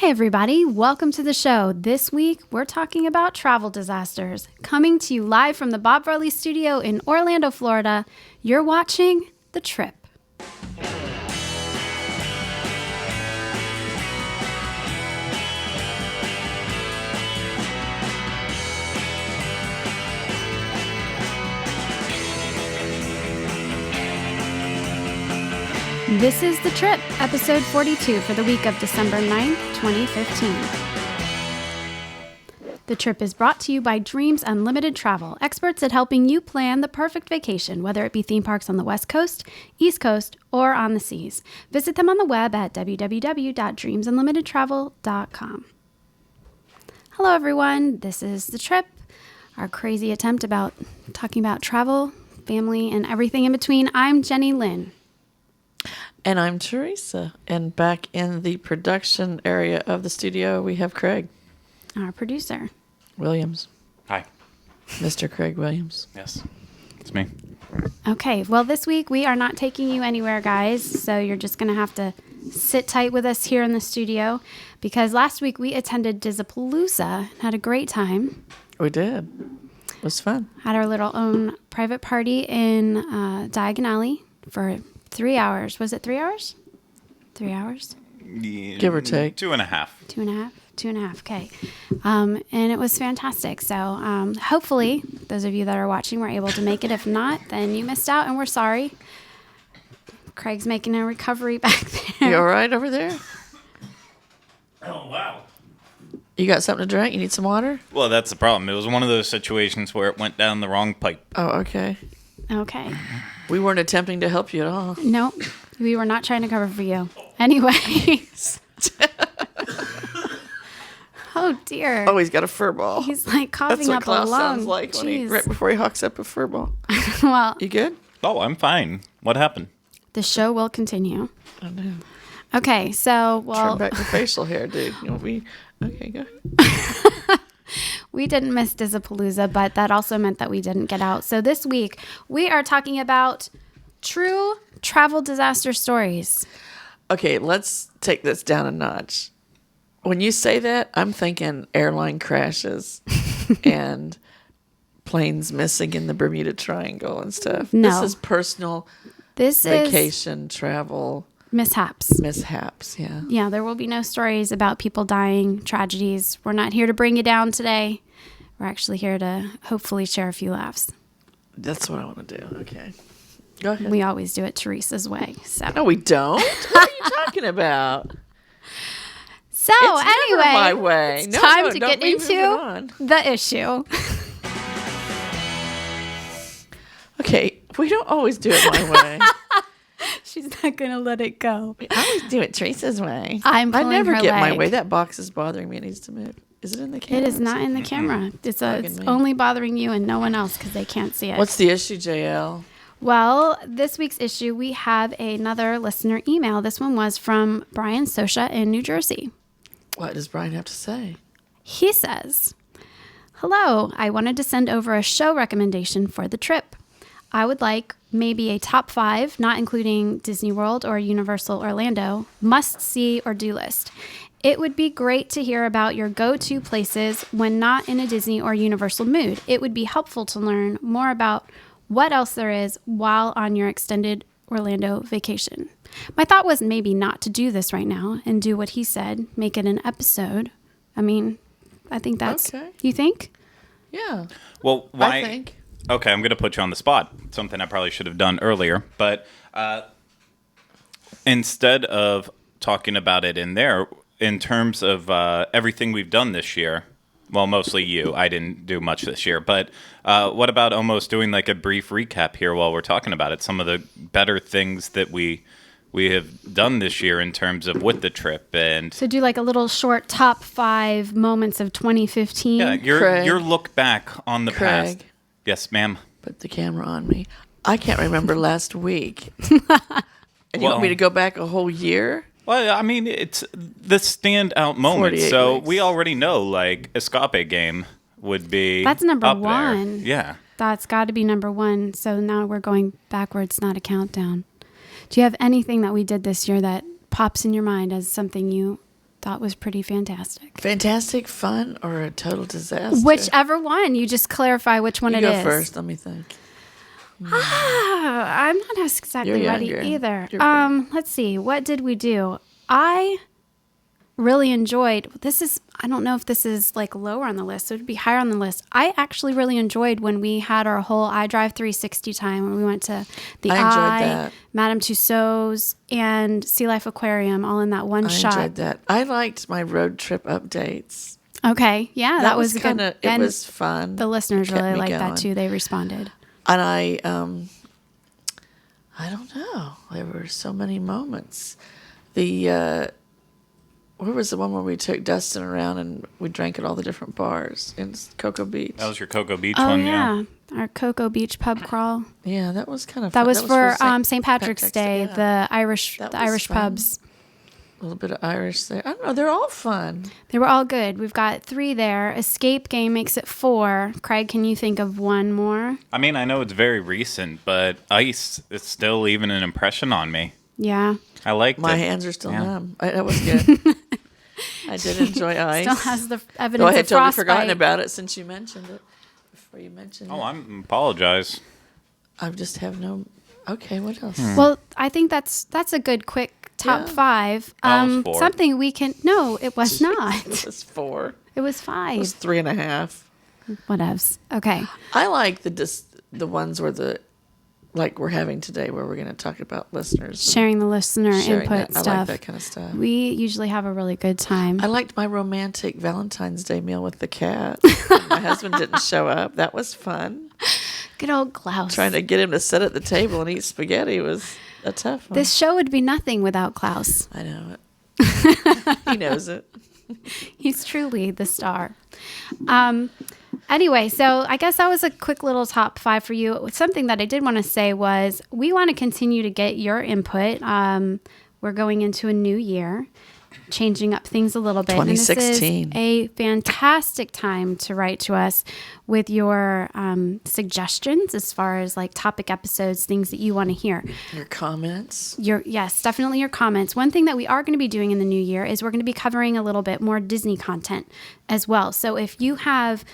Hey everybody, welcome to the show. This week, we're talking about travel disasters. Coming to you live from the Bob Varley studio in Orlando, Florida, you're watching The Trip. This is The Trip, episode 42 for the week of December 9th, 2015. The Trip is brought to you by Dreams Unlimited Travel, experts at helping you plan the perfect vacation, whether it be theme parks on the West Coast, East Coast, or on the seas. Visit them on the web at www.dreamsunlimitedtravel.com. Hello, everyone. This is The Trip, our crazy attempt about talking about travel, family, and everything in between. I'm Jenny Lynn. And I'm Teresa. And back in the production area of the studio, we have Craig Our producer. Williams. Hi. Mr. Craig Williams. Yes, it's me. Okay, well, this week we are not taking you anywhere, guys. So you're just going to have to sit tight with us here in the studio because last week we attended Disapalooza and had a great time. We did. It was fun. Had our little own private party in Diagon Alley for 3 hours. Was it 3 hours? 3 hours? Yeah, Give or take. 2.5. 2.5? 2.5, okay. And it was fantastic. So hopefully those of you that are watching were able to make it. If not, then you missed out and we're sorry. Craig's making a recovery back there. You all right over there? Oh, wow. You got something to drink? You need some water? Well, that's the problem. It was one of those situations where it went down the wrong pipe. Oh, okay. Okay. We weren't attempting to help you at all. Nope. We were not trying to cover for you. Anyways. Oh, dear. Oh, he's got a fur ball. He's like That's coughing what up a Klaus lung. sounds like when right before he hawks up a fur ball. Well, You good? Oh, I'm fine. What happened? the show will continue. I know. Okay, so, Turn well, back the facial hair, dude. You know, okay, go ahead. we didn't miss Disapalooza, but that also meant that we didn't get out. So this week, we are talking about true travel disaster stories. Okay, let's take this down a notch. When you say that, I'm thinking airline crashes and planes missing in the Bermuda Triangle and stuff. No. This is personal This vacation travel is mishaps. mishaps. Yeah. Yeah, there will be no stories about people dying, tragedies. We're not here to bring you down today. We're actually here to hopefully share a few laughs. That's what I want to do. Okay. Go ahead. We always do it Teresa's way. So, No, we don't. What are you talking about? so It's anyway, never my way. it's No, time no, to don't get be moving into on. the issue. Okay, we don't always do it my way. She's not going to let it go. We always do it Teresa's way. I'm I pulling never her get my leg. way. That box is bothering me. It needs to move. Is it in the camera? It is not in the camera. It's Bugging me. only bothering you and no one else because they can't see it. What's the issue, JL? Well, this week's issue, we have another listener email. This one was from Brian Sosha in New Jersey. What does Brian have to say? He says, "Hello, I wanted to send over a show recommendation for the trip. I would like maybe a top 5, not including Disney World or Universal Orlando, must-see or do list. It would be great to hear about your go-to places when not in a Disney or Universal mood. It would be helpful to learn more about what else there is while on your extended Orlando vacation." My thought was maybe not to do this right now and do what he said, make it an episode. I mean, I think that's... Okay. You think? Yeah, Well, why? I think. Okay, I'm going to put you on the spot. Something I probably should have done earlier. But instead of talking about it in there, in terms of everything we've done this year, well, mostly you. I didn't do much this year. But what about almost doing like a brief recap here while we're talking about it? Some of the better things that we have done this year in terms of with the trip. And So do like a little short top 5 moments of 2015. yeah, Craig. your look back on the past. Craig. Yes, ma'am. Put the camera on me. I can't remember last week. And you want me to go back a whole year? Well, I mean, it's the standout moment. 48 So weeks. we already know, like, Escape Game would be That's number up there. 1. Yeah. That's got to be number 1. So now we're going backwards, not a countdown. Do you have anything that we did this year that pops in your mind as something you thought was pretty fantastic. Fantastic, fun, or a total disaster? Whichever one. You just clarify which one you it go is. first. Let me think. I'm not exactly You're ready younger. either. You're great. Let's see. What did we do? I really enjoyed I don't know if this is like lower on the list. It would be higher on the list. I actually really enjoyed when we had our whole iDrive 360 time when we went to the I enjoyed that. Madame Tussauds, and Sea Life Aquarium all in that one I shot. enjoyed that. I liked my road trip updates. Okay. Yeah, that was good. kind of, it And was fun. the listeners It kept really me liked that going. too. They responded. And I don't know. There were so many moments. Where was the one where we took Dustin around and we drank at all the different bars in Cocoa Beach? That was your Cocoa Beach Oh, one, yeah. Our Cocoa Beach pub crawl. Yeah, that was kind of That fun. was for St. St. Patrick's Day, yeah. the Irish That the was Irish fun. pubs. A little bit of Irish there. I don't know. They're all fun. They were all good. We've got 3 there. Escape game makes it 4. Craig, can you think of one more? I mean, I know it's very recent, but Ice is still leaving an impression on me. Yeah. I liked My it. hands are still Yeah. numb. That was good. I did enjoy ice. Still has the Though evidence I had of totally frostbite. forgotten about it since you mentioned it. Before you mentioned Oh, it. I apologize. I just have no. Okay, what else? Well, I think that's a good quick top Yeah. 5. Oh, it was 4. Something we can. No, it was not. It was 4. It was It 5. was 3.5. Whatevs. Okay. I like the ones where like we're having today, where we're going to talk about listeners. and Sharing the listener sharing input that. I stuff. like that kind of stuff. We usually have a really good time. I liked my romantic Valentine's Day meal with the cat. My husband didn't show up. That was fun. Good old Klaus. Trying to get him to sit at the table and eat spaghetti was a tough one. This show would be nothing without Klaus. I know it. He knows it. He's truly the star. Anyway, so I guess that was a quick little top 5 for you. Something that I did want to say was we want to continue to get your input. We're going into a new year, changing up things a little bit. 2016. And this is a fantastic time to write to us with your suggestions as far as like topic episodes, things that you want to hear. Your comments. Yes, definitely your comments. One thing that we are going to be doing in the new year is we're going to be covering a little bit more Disney content as well. So if you have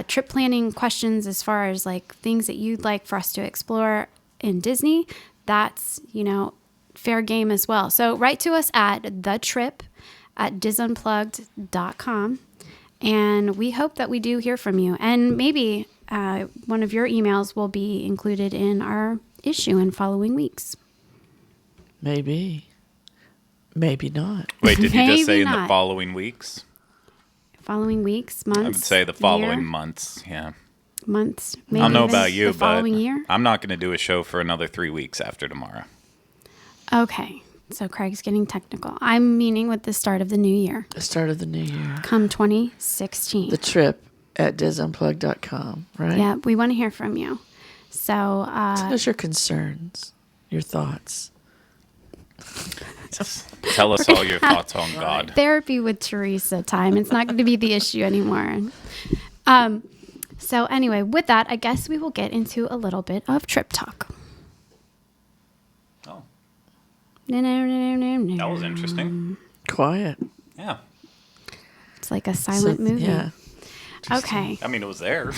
trip planning questions as far as like things that you'd like for us to explore in Disney, that's, fair game as well. So write to us at thetrip@disunplugged.com. And we hope that we do hear from you. And maybe one of your emails will be included in our issue in following weeks. Maybe. Maybe not. Wait, did you just say Maybe in the not. following weeks? Following weeks, months? I would say the following year, months, yeah. months. I don't know even about you, the but following year. I'm not going to do a show for another 3 weeks after tomorrow. Okay, so Craig's getting technical. I'm meaning with the start of the new year, The start of the new year. come 2016. The trip at disunplugged.com, right? Yeah, we want to hear from you. So Tell us your concerns, your thoughts. Tell us all your thoughts on God. therapy with Teresa time. It's not going to be the issue anymore. So anyway, with that, I guess we will get into a little bit of trip talk. Oh, No. that was interesting. Quiet. Yeah. It's like a silent movie. Yeah. Okay. I mean, it was there.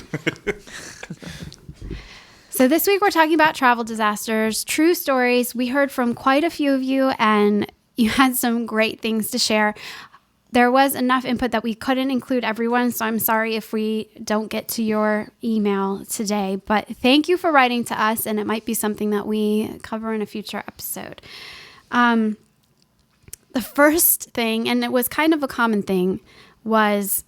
So this week we're talking about travel disasters, true stories. We heard from quite a few of you and you had some great things to share. There was enough input that we couldn't include everyone, so I'm sorry if we don't get to your email today. But thank you for writing to us, and it might be something that we cover in a future episode. The first thing, and it was kind of a common thing, was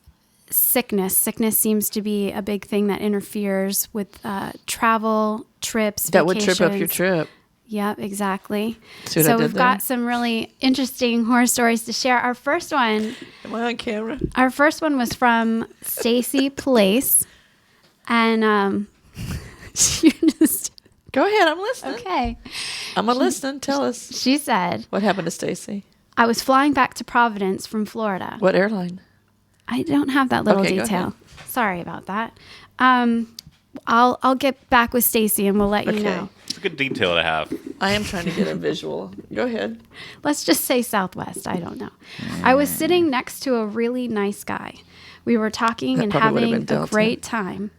sickness. Sickness seems to be a big thing that interferes with travel, trips, That would trip up your vacations. trip. Yep, exactly. See what I So did we've there? got some really interesting horror stories to share. Our first one Am I on camera? was from Stacy Place. And she just, Go ahead. I'm listening. okay. I'm a listening. Tell us. She said, What happened to Stacy? I was flying back to Providence from Florida. What airline? I don't have that little Okay, go detail. ahead. Sorry about that. I'll get back with Stacy and we'll let you Okay. know. a good detail to have. I am trying to get a visual. Go ahead. Let's just say Southwest. I don't know. I was sitting next to a really nice guy. We were talking That and probably would have having been a Delta. great time.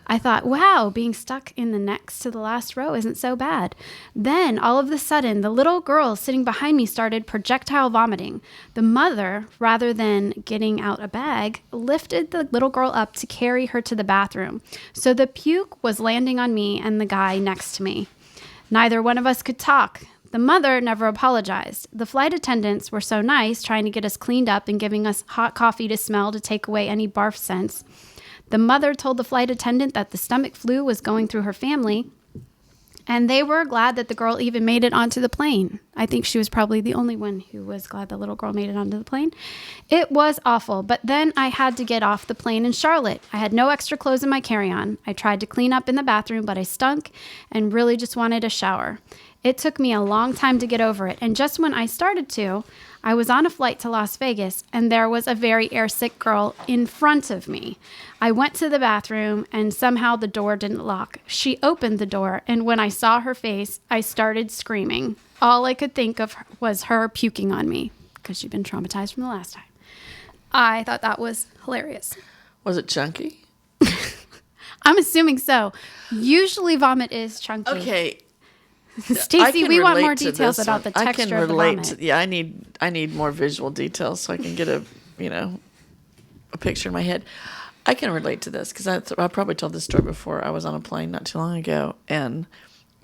I thought, wow, being stuck in the next to the last row isn't so bad. Then, all of a sudden, the little girl sitting behind me started projectile vomiting. The mother, rather than getting out a bag, lifted the little girl up to carry her to the bathroom. So the puke was landing on me and the guy next to me. Neither one of us could talk. The mother never apologized. The flight attendants were so nice, trying to get us cleaned up and giving us hot coffee to smell to take away any barf scents. The mother told the flight attendant that the stomach flu was going through her family, and they were glad that the girl even made it onto the plane. I think she was probably the only one who was glad the little girl made it onto the plane. It was awful, but then I had to get off the plane in Charlotte. I had no extra clothes in my carry-on. I tried to clean up in the bathroom, but I stunk and really just wanted a shower. It took me a long time to get over it, and just when I started to, I was on a flight to Las Vegas, and there was a very airsick girl in front of me. I went to the bathroom, and somehow the door didn't lock. She opened the door, and when I saw her face, I started screaming. All I could think of was her puking on me, because she'd been traumatized from the last time. I thought that was hilarious. Was it chunky? I'm assuming so. Usually vomit is chunky. Okay. Stacey, we want relate more to details this about one. the texture I can of the relate vomit. to. Yeah, I need more visual details so I can get a picture in my head. I can relate to this because I probably told this story before. I was on a plane not too long ago, and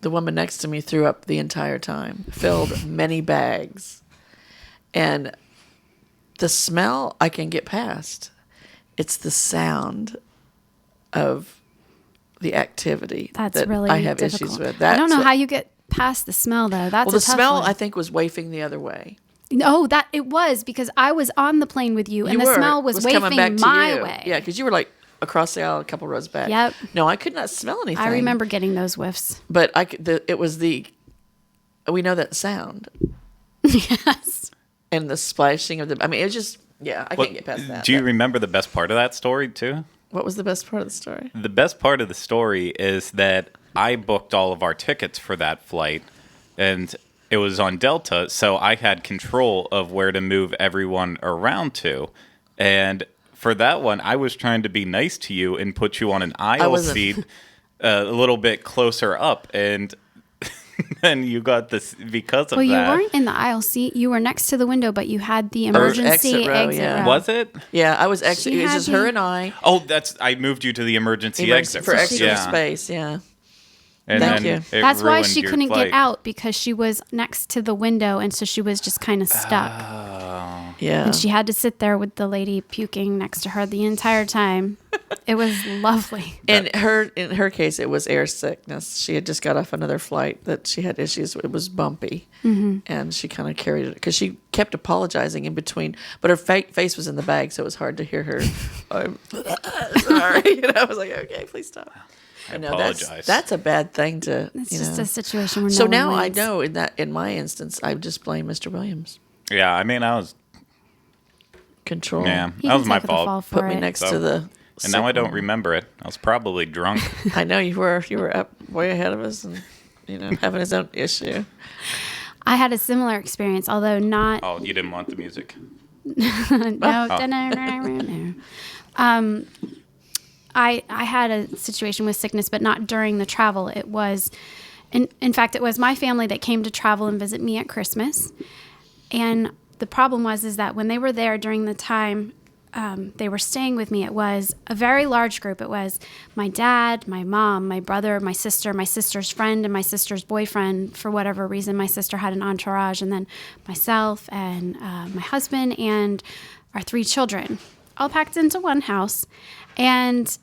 the woman next to me threw up the entire time, filled many bags, and the smell I can get past. It's the sound of the activity That's that really I have difficult. issues with. I don't know That's how you get past the smell, though. That's well, a the tough smell one. I think was wafting the other way. No, that it was because I was on the plane with you, and You the were. smell was coming wafting back to my you. way. Yeah, because you were like across the aisle, a couple rows back. Yep. No, I could not smell anything. I remember getting those whiffs. but it was we know that sound Yes. and the splashing of the. I mean, it was just I What- can't get past that. Do you remember the best part of that story, too? What was the best part of the story? The best part of the story is that I booked all of our tickets for that flight, and it was on Delta, so I had control of where to move everyone around to. And for that one, I was trying to be nice to you and put you on an aisle wasn't. seat a little bit closer up, and then you got this because of Well, you that. weren't in the aisle seat. You were next to the window, but you had the emergency exit row, exit yeah. row. Was it? Yeah, I was actually. She It was had just her the- and I. Oh, I moved you to the emergency exit for row. extra Yeah. space. Yeah. And Thank then you. it That's why ruined she your couldn't flight. get out because she was next to the window, and so she was just kind of stuck. Yeah. And she had to sit there with the lady puking next to her the entire time. It was lovely. in her case, it was air sickness. She had just got off another flight that she had issues. It was bumpy, and she kind of carried it because she kept apologizing in between. But her face was in the bag, so it was hard to hear her. I'm sorry, I was like, okay, please stop. I know apologize. that's a bad thing to. It's just a situation where So no now one I wins. know in my instance, I just blame Mr. Williams. Yeah, I mean, I was. Control. Yeah, He that was can my take the fall fault. for Put me it. next So- to the. And now I sick don't one. remember it. I was probably drunk. I know you were up way ahead of us, and having his own issue. I had a similar experience, although not. Oh, you didn't want the music. No. I had a situation with sickness, but not during the travel. It was, in fact, it was my family that came to travel and visit me at Christmas. And the problem is that when they were there during the time they were staying with me, it was a very large group. It was my dad, my mom, my brother, my sister's friend, and my sister's boyfriend. For whatever reason, my sister had an entourage, and then myself and my husband and our 3 children, all packed into one house. And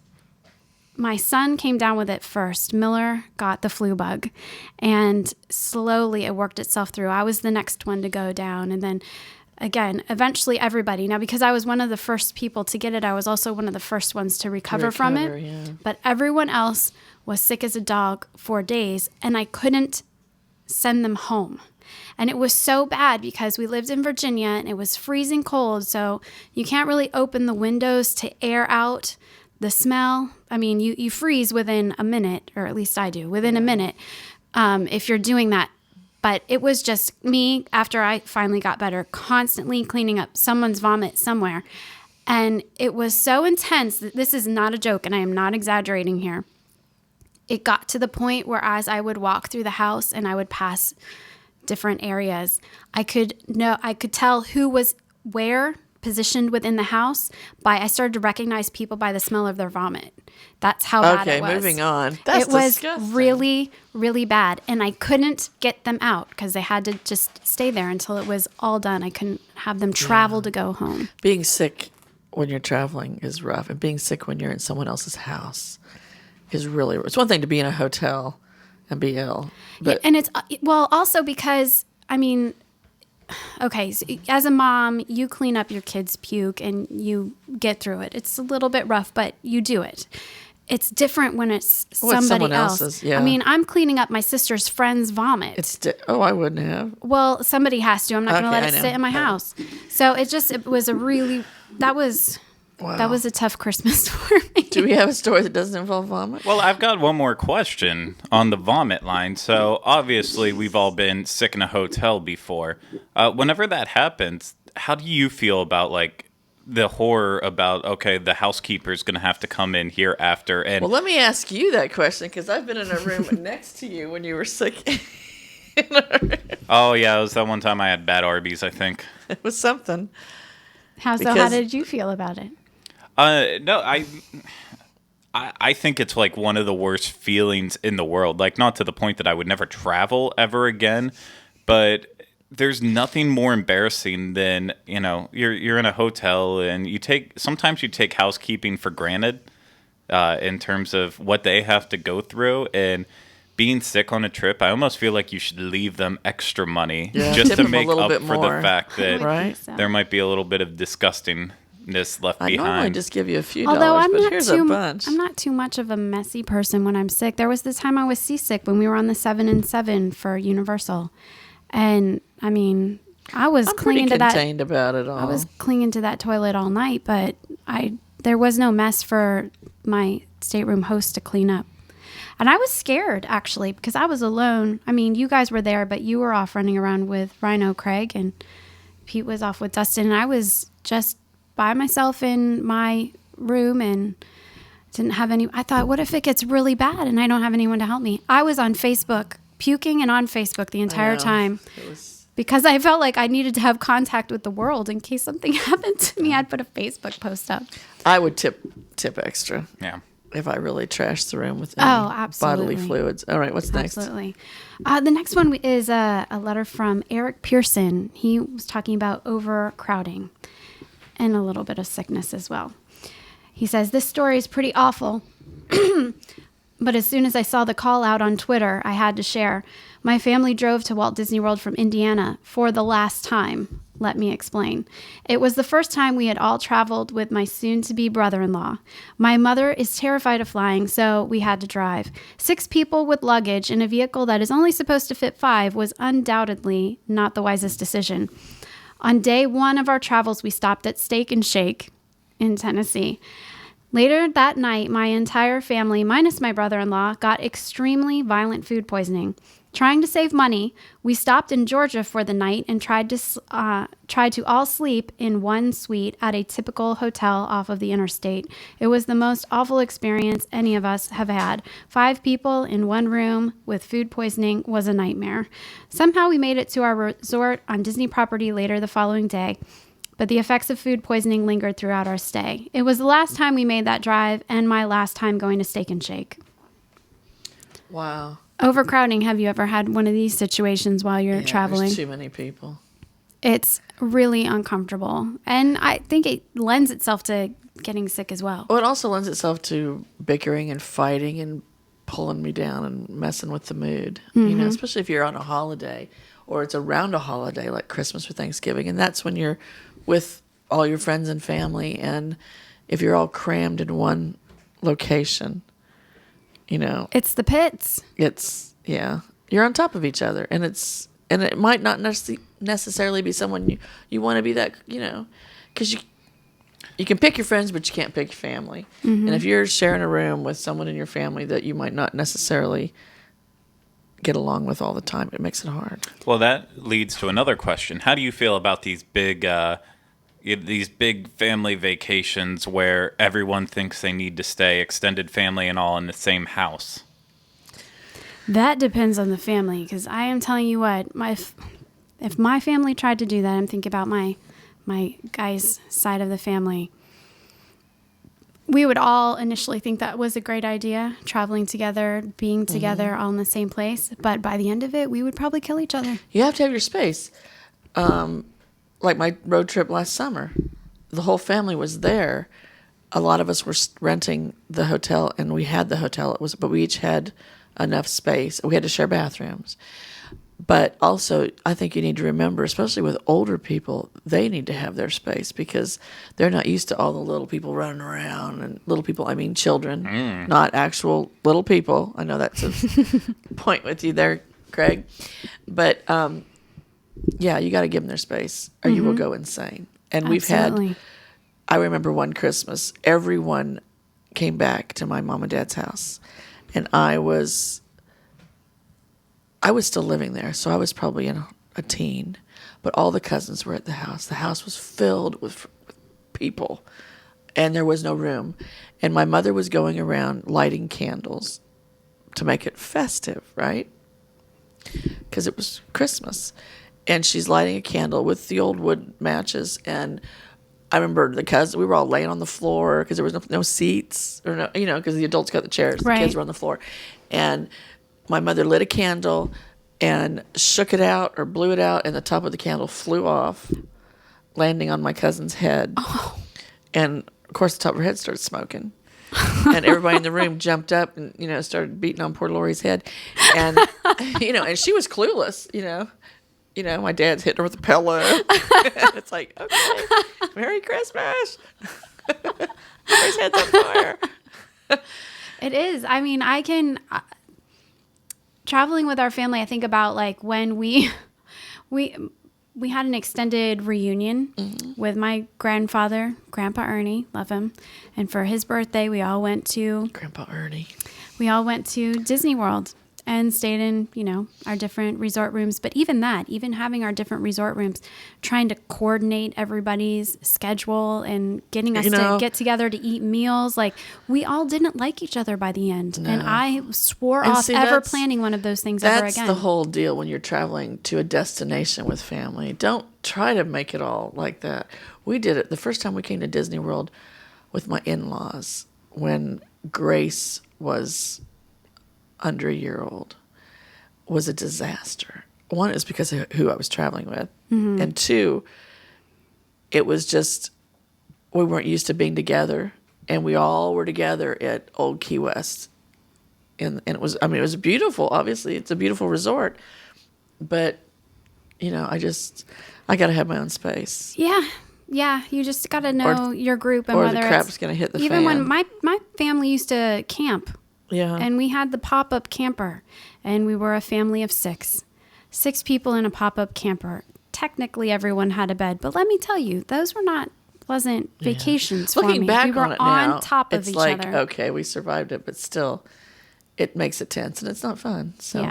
my son came down with it first. Miller got the flu bug, and slowly it worked itself through. I was the next one to go down, and then again, eventually everybody. Now, because I was one of the first people to get it, I was also one of the first ones to recover from it. Yeah. But everyone else was sick as a dog for days, and I couldn't send them home. And it was so bad because we lived in Virginia, and it was freezing cold, so you can't really open the windows to air out the smell. I mean, you freeze within a minute, or at least I do, within a minute. if you're doing that. But it was just me, after I finally got better, constantly cleaning up someone's vomit somewhere. And it was so intense that this is not a joke, and I am not exaggerating here. It got to the point where as I would walk through the house and I would pass different areas, I could tell who was where positioned within the house I started to recognize people by the smell of their vomit. That's how bad it was. Okay, moving on. That's it was disgusting. really, really bad. And I couldn't get them out because they had to just stay there until it was all done. I couldn't have them travel to go home. Being sick when you're traveling is rough, and being sick when you're in someone else's house is really. It's one thing to be in a hotel and be ill, but And it's also because okay, so as a mom, you clean up your kids' puke and you get through it. It's a little bit rough, but you do it. It's different when it's somebody someone else. else's, yeah. I'm cleaning up my sister's friend's vomit. I wouldn't have. Well, somebody has to. I'm not going to let it sit in my house. So it was that was a tough Christmas for me. Do we have a story that doesn't involve vomit? Well, I've got one more question on the vomit line. So obviously we've all been sick in a hotel before. Whenever that happens, how do you feel about the horror about, okay, the housekeeper's going to have to come in here after? And Well, let me ask you that question, because I've been in a room next to you when you were sick. oh yeah, it was that one time I had bad Arby's, I think. It was something. How did you feel about it? No, I think it's one of the worst feelings in the world. Not to the point that I would never travel ever again, but there's nothing more embarrassing than, you're in a hotel and sometimes you take housekeeping for granted in terms of what they have to go through. And being sick on a trip, I almost feel like you should leave them extra money just Tip to them a make little up bit for more. the fact that Right. there might be a little bit of disgustingness left I normally behind. just give you a few Although dollars, I'm but not here's a bunch. I'm not too much of a messy person when I'm sick. There was the time I was seasick when we were on the 7 and 7 for Universal, and I was I'm pretty clinging to that. contained about it all. I was clinging to that toilet all night, but there was no mess for my stateroom host to clean up. And I was scared, actually, because I was alone. You guys were there, but you were off running around with Rhino Craig, and Pete was off with Dustin, and I was just by myself in my room and didn't have any. I thought, what if it gets really bad and I don't have anyone to help me? I was on Facebook, puking and on Facebook the entire time. Because I felt like I needed to have contact with the world in case something happened to me. I'd put a Facebook post up. I would tip extra. Yeah. If I really trashed the room with any absolutely. bodily fluids. All right, what's next? Absolutely. The next one is a letter from Eric Pearson. He was talking about overcrowding and a little bit of sickness as well. He says, this story is pretty awful, but as soon as I saw the call out on Twitter, I had to share. My family drove to Walt Disney World from Indiana for the last time. Let me explain. It was the first time we had all traveled with my soon-to-be brother-in-law. My mother is terrified of flying, so we had to drive. 6 people with luggage in a vehicle that is only supposed to fit 5 was undoubtedly not the wisest decision. On day 1 of our travels, we stopped at Steak and Shake in Tennessee. Later that night, my entire family, minus my brother-in-law, got extremely violent food poisoning. Trying to save money, we stopped in Georgia for the night and tried to all sleep in one suite at a typical hotel off of the interstate. It was the most awful experience any of us have had. 5 people in one room with food poisoning was a nightmare. Somehow we made it to our resort on Disney property later the following day, but the effects of food poisoning lingered throughout our stay. It was the last time we made that drive and my last time going to Steak and Shake. Wow. Overcrowding, have you ever had one of these situations while you're traveling? There's too many people. It's really uncomfortable. And I think it lends itself to getting sick as well. Well, it also lends itself to bickering and fighting and pulling me down and messing with the mood. Mm-hmm. Especially if you're on a holiday or it's around a holiday like Christmas or Thanksgiving. And that's when you're with all your friends and family. And if you're all crammed in one location, it's the pits. You're on top of each other, and it might not necessarily be someone you want to be that, because you can pick your friends, but you can't pick your family. Mm-hmm. And if you're sharing a room with someone in your family that you might not necessarily get along with all the time. It makes it hard. Well, that leads to another question. How do you feel about these big family vacations where everyone thinks they need to stay, extended family and all, in the same house? That depends on the family, because I am telling you what, if my family tried to do that, I'm thinking about my guy's side of the family, we would all initially think that was a great idea, traveling together, being together, all in the same place. But by the end of it, we would probably kill each other. You have to have your space. Like my road trip last summer, the whole family was there. A lot of us were renting the hotel, and we had the hotel. But we each had enough space. We had to share bathrooms. But also, I think you need to remember, especially with older people, they need to have their space because they're not used to all the little people running around. And little people, I mean children, not actual little people. I know that's a point with you there, Craig. But, yeah, you got to give them their space or you will go insane. And Absolutely. I remember one Christmas, everyone came back to my mom and dad's house. And I was still living there, so I was probably a teen. But all the cousins were at the house. The house was filled with people, and there was no room. And my mother was going around lighting candles to make it festive, right? Because it was Christmas. And she's lighting a candle with the old wood matches. And I remember the cousins, we were all laying on the floor because there was no seats, or no, because the adults got the chairs. The kids were on the floor. And my mother lit a candle and shook it out or blew it out, and the top of the candle flew off, landing on my cousin's head. Oh. And, of course, the top of her head started smoking. And everybody in the room jumped up and, started beating on poor Lori's head. And, and she was clueless, my dad's hitting her with a pillow. It's like, okay, Merry Christmas. Lori's head's on fire. It is. I mean, I can... traveling with our family, I think about like when we had an extended reunion with my grandfather, Grandpa Ernie, love him. And for his birthday, we all went to Disney World and stayed in, our different resort rooms. But even having our different resort rooms, trying to coordinate everybody's schedule and getting us to get together to eat meals, like we all didn't like each other by the end. No. And I swore off ever planning one of those things ever again. That's the whole deal when you're traveling to a destination with family. Don't try to make it all like that. We did it the first time we came to Disney World with my in-laws when Grace was under a year old, was a disaster. One is because of who I was traveling with. Mm-hmm. And two, it was just, we weren't used to being together, and we all were together at Old Key West. And it was beautiful. Obviously, it's a beautiful resort. But, I got to have my own space. Yeah. Yeah, you just got to know your group and whether the crap's going to hit the even fan. When my family used to camp. Yeah. And we had the pop-up camper, and we were a family of 6 people in a pop-up camper. Technically, everyone had a bed, but let me tell you, those were not pleasant vacations for me. Looking back we were on it now, top of it's each like, other. okay, we survived it, but still, it makes it tense, and it's not fun. So,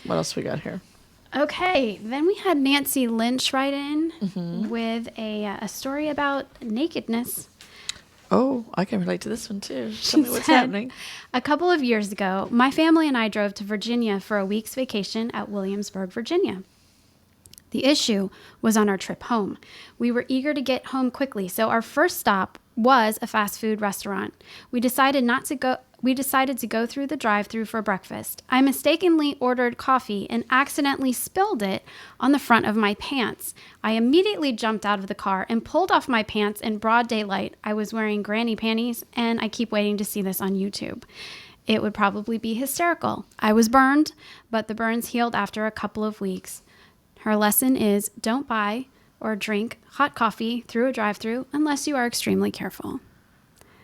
What else we got here? Okay, then we had Nancy Lynch write in with a story about nakedness. Oh, I can relate to this one too. Tell me what's happening. A couple of years ago, my family and I drove to Virginia for a week's vacation at Williamsburg, Virginia. The issue was on our trip home. We were eager to get home quickly, so our first stop was a fast food restaurant. We decided to go through the drive-thru for breakfast. I mistakenly ordered coffee and accidentally spilled it on the front of my pants. I immediately jumped out of the car and pulled off my pants in broad daylight. I was wearing granny panties, and I keep waiting to see this on YouTube. It would probably be hysterical. I was burned, but the burns healed after a couple of weeks. Her lesson is don't buy or drink hot coffee through a drive-thru unless you are extremely careful.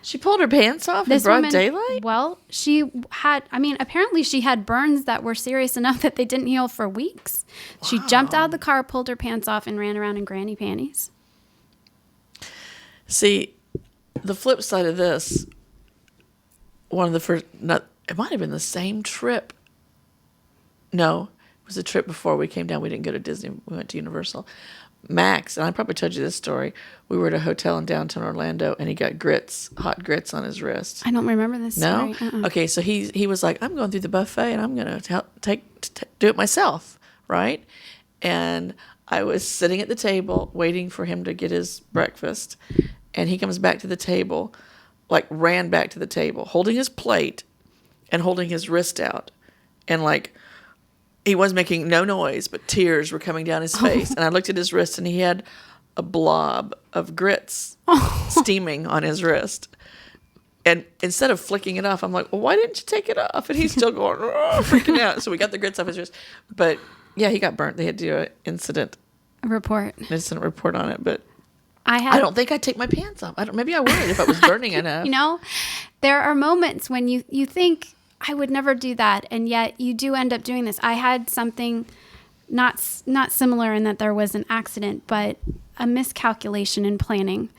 She pulled her pants off in broad daylight? Well, apparently she had burns that were serious enough that they didn't heal for weeks. Wow. She jumped out of the car, pulled her pants off, and ran around in granny panties. See, the flip side of this, it might have been the same trip. No, it was a trip before we came down. We didn't go to Disney. We went to Universal. Max, and I probably told you this story. We were at a hotel in downtown Orlando, and he got hot grits on his wrist. I don't remember this No? story. Uh-uh. Okay, so he was like, I'm going through the buffet, and I'm going to do it myself, right? And I was sitting at the table waiting for him to get his breakfast, and he comes back to the table, like ran back to the table, holding his plate and holding his wrist out, and like he was making no noise, but tears were coming down his face. And I looked at his wrist, and he had a blob of grits steaming on his wrist. And instead of flicking it off, I'm like, well, why didn't you take it off? And he's still going, freaking out. So we got the grits off his wrist. But yeah, he got burnt. They had to do an incident report on it. But I don't think I'd take my pants off. Maybe I would if it was burning enough. You know, there are moments when you think, I would never do that, and yet you do end up doing this. I had something not similar in that there was an accident, but a miscalculation in planning.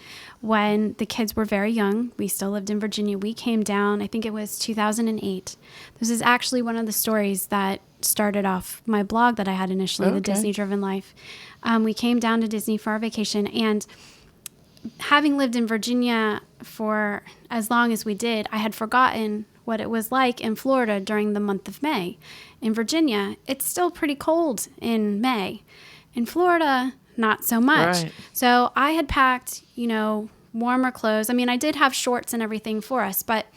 When the kids were very young, we still lived in Virginia. We came down, I think it was 2008. This is actually one of the stories that started off my blog that I had initially, The Disney Driven Life. We came down to Disney for our vacation, and having lived in Virginia for as long as we did, I had forgotten what it was like in Florida during the month of May. In Virginia, it's still pretty cold in May. In Florida, not so much. Right. So I had packed, warmer clothes. I mean, I did have shorts and everything for us, but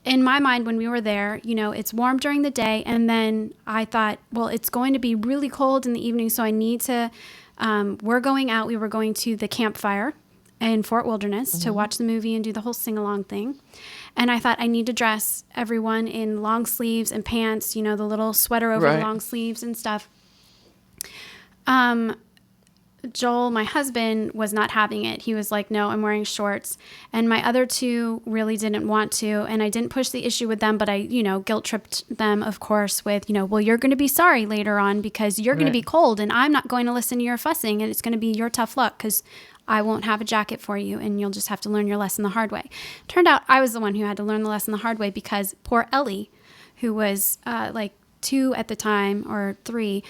in my mind when we were there, it's warm during the day, and then I thought, well, it's going to be really cold in the evening, so I need to, we're going out. We were going to the campfire in Fort Wilderness to watch the movie and do the whole sing-along thing. And I thought I need to dress everyone in long sleeves and pants, the little sweater over the long sleeves and stuff. Joel, my husband, was not having it. He was like, no, I'm wearing shorts. And my other two really didn't want to. And I didn't push the issue with them, but I, guilt tripped them, of course, with, well, you're going to be sorry later on because you're going to be cold and I'm not going to listen to your fussing, and it's going to be your tough luck because I won't have a jacket for you and you'll just have to learn your lesson the hard way. Turned out I was the one who had to learn the lesson the hard way because poor Ellie, who was like 2 at the time or 3,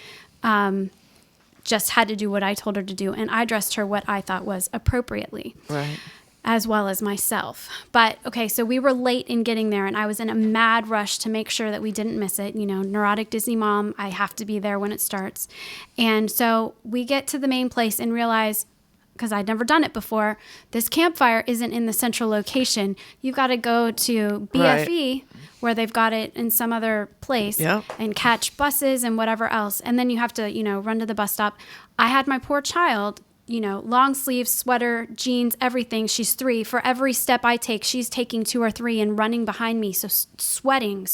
just had to do what I told her to do. And I dressed her what I thought was appropriately. Right. As well as myself. But okay, so we were late in getting there and I was in a mad rush to make sure that we didn't miss it. Neurotic Disney mom, I have to be there when it starts. And so we get to the main place and realize, because I'd never done it before, this campfire isn't in the central location. You've got to go to BFE, where they've got it in some other place, and catch buses and whatever else. And then you have to, run to the bus stop. I had my poor child, long sleeves, sweater, jeans, everything. She's 3. For every step I take, she's taking 2 or 3 and running behind me. So sweating.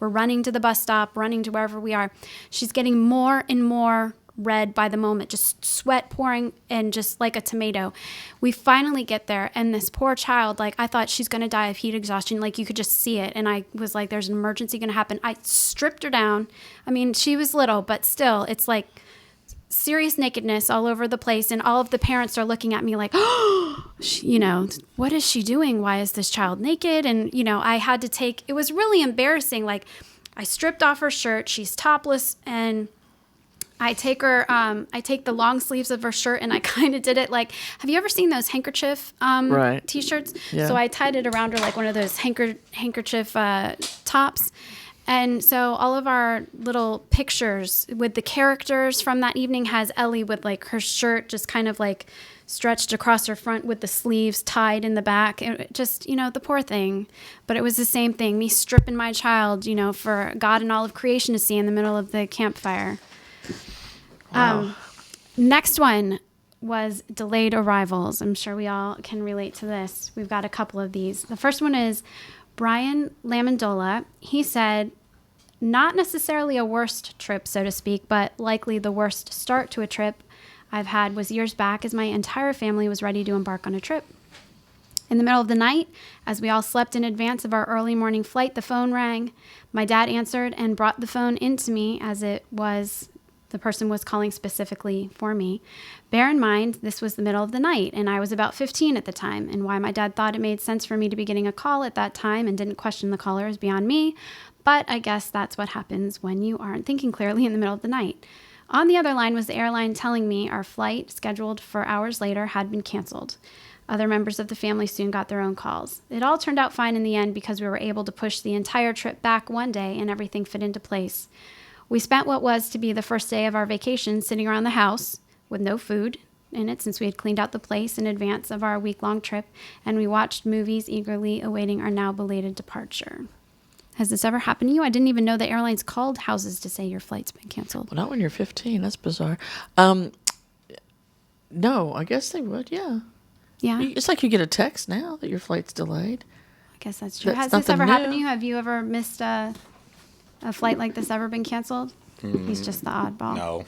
We're running to the bus stop, running to wherever we are. She's getting more and more red by the moment, just sweat pouring and just like a tomato. We finally get there, and this poor child, I thought she's going to die of heat exhaustion. You could just see it. And I was like, there's an emergency going to happen. I stripped her down. I mean, she was little, but still, it's like serious nakedness all over the place. And all of the parents are looking at me like, oh, what is she doing? Why is this child naked? And, I had to it was really embarrassing. I stripped off her shirt. She's topless, and I take the long sleeves of her shirt and I kind of did it have you ever seen those handkerchief t-shirts? Yeah. So I tied it around her like one of those handkerchief tops. And so all of our little pictures with the characters from that evening has Ellie with her shirt just kind of stretched across her front with the sleeves tied in the back. It just, the poor thing. But it was the same thing, me stripping my child, for God and all of creation to see in the middle of the campfire. Wow. Next one was delayed arrivals. I'm sure we all can relate to this. We've got a couple of these. The first one is Brian Lamandola. He said, not necessarily a worst trip, so to speak, but likely the worst start to a trip I've had was years back as my entire family was ready to embark on a trip. In the middle of the night, as we all slept in advance of our early morning flight, the phone rang. My dad answered and brought the phone into me as it was The person was calling specifically for me. Bear in mind, this was the middle of the night, and I was about 15 at the time, and why my dad thought it made sense for me to be getting a call at that time and didn't question the caller is beyond me, but I guess that's what happens when you aren't thinking clearly in the middle of the night. On the other line was the airline telling me our flight, scheduled for hours later, had been canceled. Other members of the family soon got their own calls. It all turned out fine in the end because we were able to push the entire trip back one day and everything fit into place. We spent what was to be the first day of our vacation sitting around the house with no food in it since we had cleaned out the place in advance of our week-long trip, and we watched movies eagerly awaiting our now belated departure. Has this ever happened to you? I didn't even know the airlines called houses to say your flight's been canceled. Well, not when you're 15. That's bizarre. No, I guess they would, yeah. Yeah? It's like you get a text now that your flight's delayed. I guess that's true. That's Has this ever nothing happened to new. you? Have you ever missed a flight like this ever been canceled? He's just the oddball. No.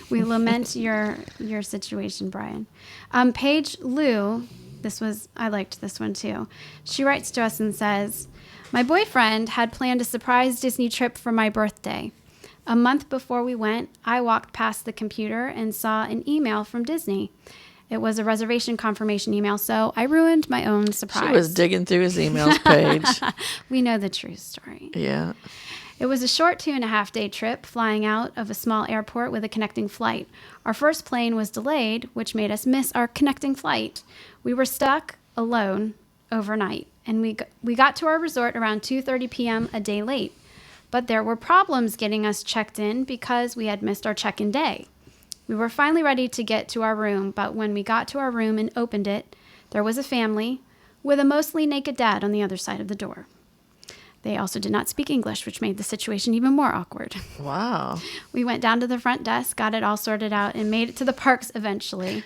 We lament your situation, Brian. Paige Lou, I liked this one too. She writes to us and says, my boyfriend had planned a surprise Disney trip for my birthday. A month before we went, I walked past the computer and saw an email from Disney. It was a reservation confirmation email, so I ruined my own surprise. She was digging through his emails page. We know the true story. Yeah. It was a short 2.5-day trip flying out of a small airport with a connecting flight. Our first plane was delayed, which made us miss our connecting flight. We were stuck alone overnight, and we got to our resort around 2:30 p.m. a day late. But there were problems getting us checked in because we had missed our check-in day. We were finally ready to get to our room, but when we got to our room and opened it, there was a family with a mostly naked dad on the other side of the door. They also did not speak English, which made the situation even more awkward. Wow. We went down to the front desk, got it all sorted out, and made it to the parks eventually.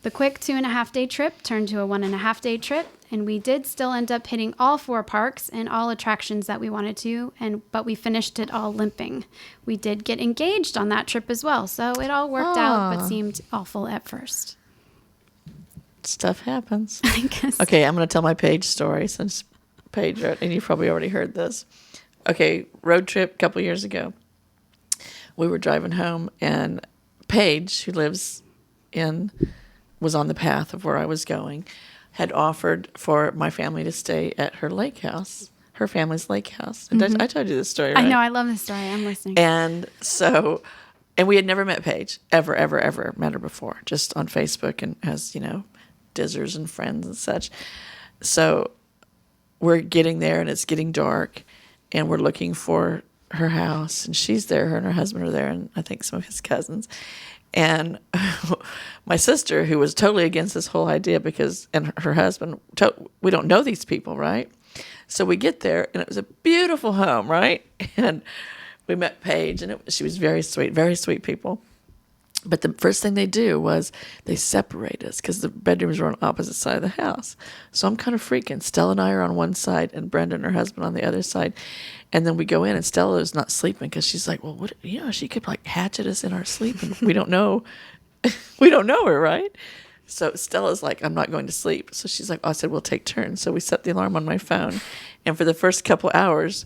The quick 2.5-day trip turned to a 1.5-day trip, and we did still end up hitting all 4 parks and all attractions that we wanted to, but we finished it all limping. We did get engaged on that trip as well, so it all worked out, but seemed awful at first. Stuff happens. I guess. Okay, I'm going to tell my Paige story since Paige wrote, and you've probably already heard this. Okay, road trip a couple years ago. We were driving home, and Paige, who was on the path of where I was going, had offered for my family to stay at her lake house, her family's lake house. I told you this story, right? I know, I love this story. I'm listening. And we had never met Paige, ever met her before, just on Facebook and as, dizzers and friends and such. So we're getting there, and it's getting dark, and we're looking for her house, and she's there, her and her husband are there, and I think some of his cousins. And my sister, who was totally against this whole idea and her husband, we don't know these people, right? So we get there, and it was a beautiful home, right? And we met Paige, and she was very sweet people. But the first thing they do was they separate us because the bedrooms were on opposite side of the house. So I'm kind of freaking. Stella and I are on one side, and Brenda and her husband on the other side. And then we go in, and Stella is not sleeping because she's like, well, she could like hatchet us in our sleep, and we don't know. We don't know her, right? So Stella's like, I'm not going to sleep. So she's like, I said, we'll take turns. So we set the alarm on my phone. And for the first couple hours,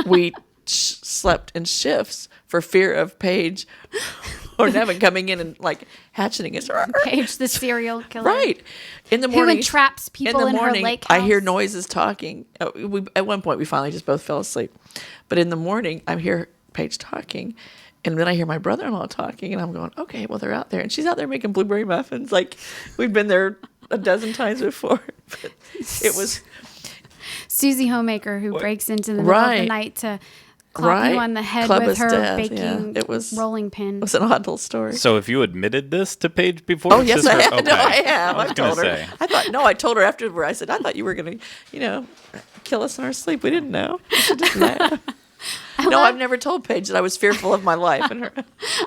we slept in shifts for fear of Paige or Nevin coming in and like hatcheting us. Paige, the serial killer. Right. In the morning. Who entraps people in her lake house. I hear noises talking. At one point, we finally just both fell asleep. But in the morning, I hear Paige talking. And then I hear my brother-in-law talking. And I'm going, okay, well, they're out there. And she's out there making blueberry muffins. Like, we've been there a dozen times before. But it was Susie Homemaker, who breaks into the middle of the night to clock you on the head with her baking rolling pin. It was an odd little story. So have you admitted this to Paige before? Oh, yes, I have. Okay. No, I have. I told her. Say. I told her afterward. I said, I thought you were going to, kill us in our sleep. We didn't know. She just laughed. No, I've never told Paige that I was fearful of my life. And her.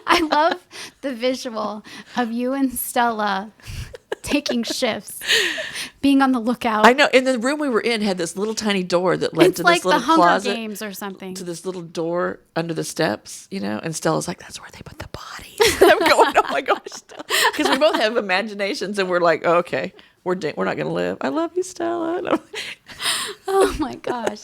I love the visual of you and Stella taking shifts, being on the lookout. I know. And the room we were in had this little tiny door that led to this little closet. It's like the closet. Hunger Games or something. To this little door under the steps, And Stella's like, that's where they put the bodies. And I'm going, oh my gosh. Because we both have imaginations, and we're like, oh, okay, we're not going to live. I love you, Stella. Oh my gosh.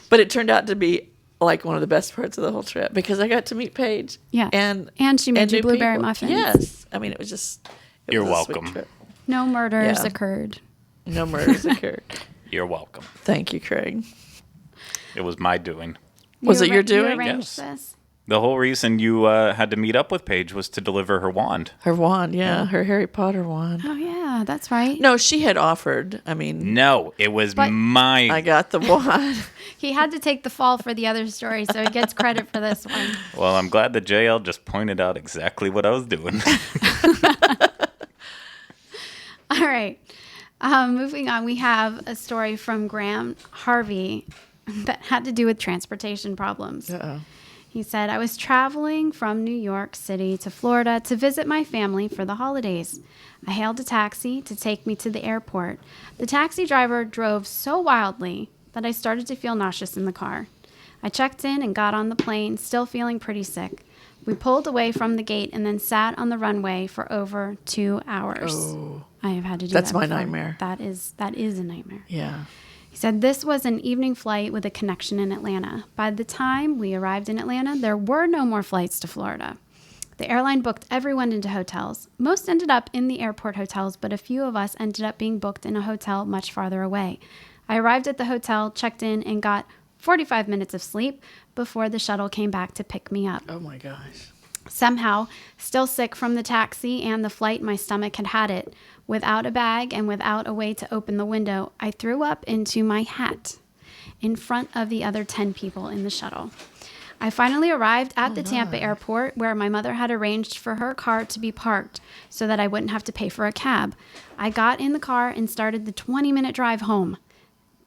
But it turned out to be like one of the best parts of the whole trip because I got to meet Paige. Yeah. And she made you new blueberry people. muffins. Yes. I mean, it was just. You're was a sweet welcome. trip. No murders Yeah. occurred. No murders occurred. You're welcome. Thank you, Craig. It was my doing. Was it your doing? You arranged Yes. this? The whole reason you had to meet up with Paige was to deliver her wand. Her wand, yeah. Her Harry Potter wand. Oh, yeah, that's right. No, she had offered. I mean, No, it was But- my. I got the wand. He had to take the fall for the other story, so he gets credit for this one. Well, I'm glad that JL just pointed out exactly what I was doing. All right. Moving on, we have a story from Graham Harvey that had to do with transportation problems. Uh-oh. He said, I was traveling from New York City to Florida to visit my family for the holidays. I hailed a taxi to take me to the airport. The taxi driver drove so wildly that I started to feel nauseous in the car. I checked in and got on the plane, still feeling pretty sick. We pulled away from the gate and then sat on the runway for over 2 hours. Oh, I have had to do That's that my before. nightmare. That is a nightmare. yeah. He said this was an evening flight with a connection in Atlanta. By the time we arrived in Atlanta, there were no more flights to Florida. The airline booked everyone into hotels. Most ended up in the airport hotels, but a few of us ended up being booked in a hotel much farther away. I arrived at the hotel, checked in, and got 45 minutes of sleep before the shuttle came back to pick me up. Oh, my gosh. Somehow, still sick from the taxi and the flight, my stomach had it. Without a bag and without a way to open the window, I threw up into my hat in front of the other 10 people in the shuttle. I finally arrived at the Tampa airport where my mother had arranged for her car to be parked so that I wouldn't have to pay for a cab. I got in the car and started the 20-minute drive home.